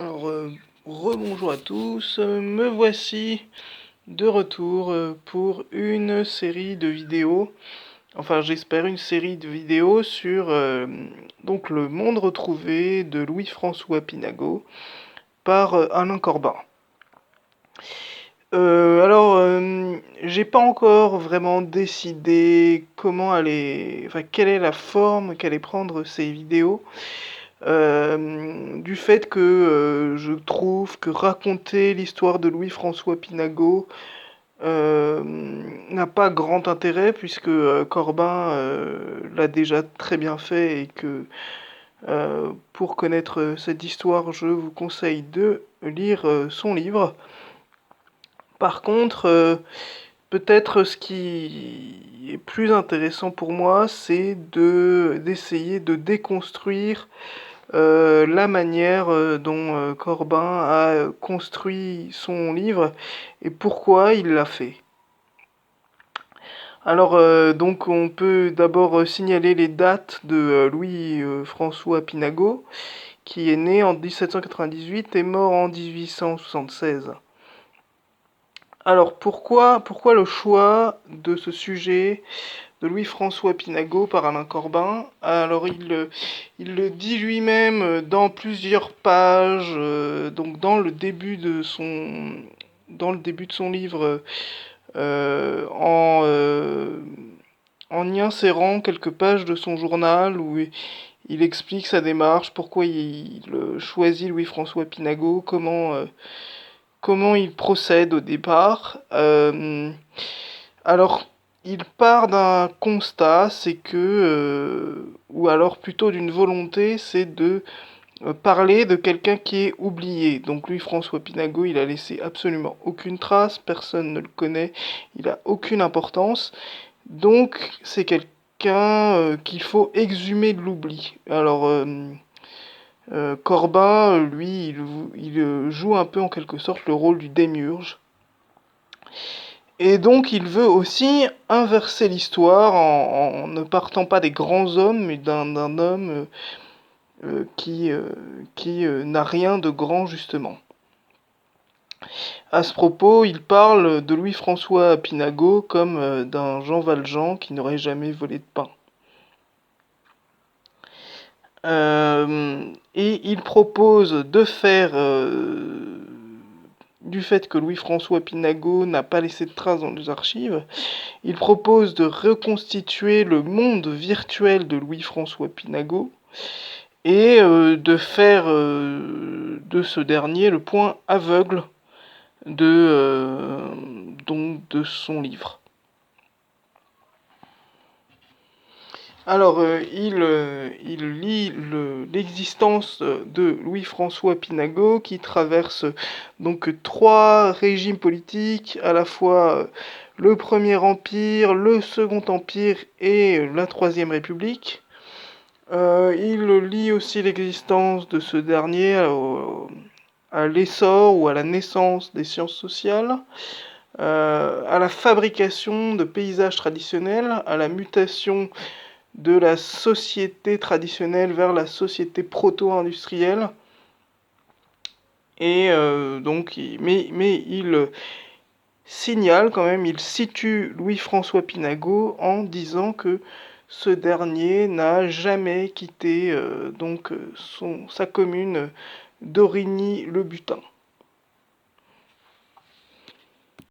Alors, rebonjour à tous, me voici de retour pour une série de vidéos, enfin j'espère une série de vidéos sur donc le monde retrouvé de Louis-François Pinago par Alain Corbin. J'ai pas encore vraiment décidé quelle est la forme qu'allaient prendre ces vidéos. Du fait que je trouve que raconter l'histoire de Louis-François Pinago n'a pas grand intérêt puisque Corbin l'a déjà très bien fait et que pour connaître cette histoire, je vous conseille de lire son livre. Par contre, peut-être ce qui est plus intéressant pour moi, c'est d'essayer de déconstruire la manière dont Corbin a construit son livre et pourquoi il l'a fait. Alors, donc on peut d'abord signaler les dates de Louis-François Pinago, qui est né en 1798 et mort en 1876. Alors pourquoi le choix de ce sujet de Louis-François Pinago par Alain Corbin? Alors il le dit lui-même dans plusieurs pages, donc dans le début de son livre, en y insérant quelques pages de son journal où il explique sa démarche, pourquoi il choisit Louis-François Pinago, comment il procède au départ. Alors, il part d'un constat, c'est ou alors plutôt d'une volonté, c'est de parler de quelqu'un qui est oublié. Donc lui, François Pinago, il a laissé absolument aucune trace, personne ne le connaît, il a aucune importance. Donc c'est quelqu'un qu'il faut exhumer de l'oubli. Alors Corbin, lui, il joue un peu en quelque sorte le rôle du démiurge. Et donc il veut aussi inverser l'histoire en ne partant pas des grands hommes, mais d'un homme qui n'a rien de grand justement. À ce propos, il parle de Louis-François Pinago comme d'un Jean Valjean qui n'aurait jamais volé de pain. Et il propose de faire du fait que Louis-François Pinago n'a pas laissé de traces dans les archives, il propose de reconstituer le monde virtuel de Louis-François Pinago et de faire de ce dernier le point aveugle de son livre. Alors, il lit l'existence de Louis-François Pinago qui traverse donc trois régimes politiques, à la fois le Premier Empire, le Second Empire et la Troisième République. Il lit aussi l'existence de ce dernier à l'essor ou à la naissance des sciences sociales, à la fabrication de paysages traditionnels, à la mutation de la société traditionnelle vers la société proto-industrielle. Et mais il signale quand même, il situe Louis-François Pinago en disant que ce dernier n'a jamais quitté sa commune d'Origny-le-Butin.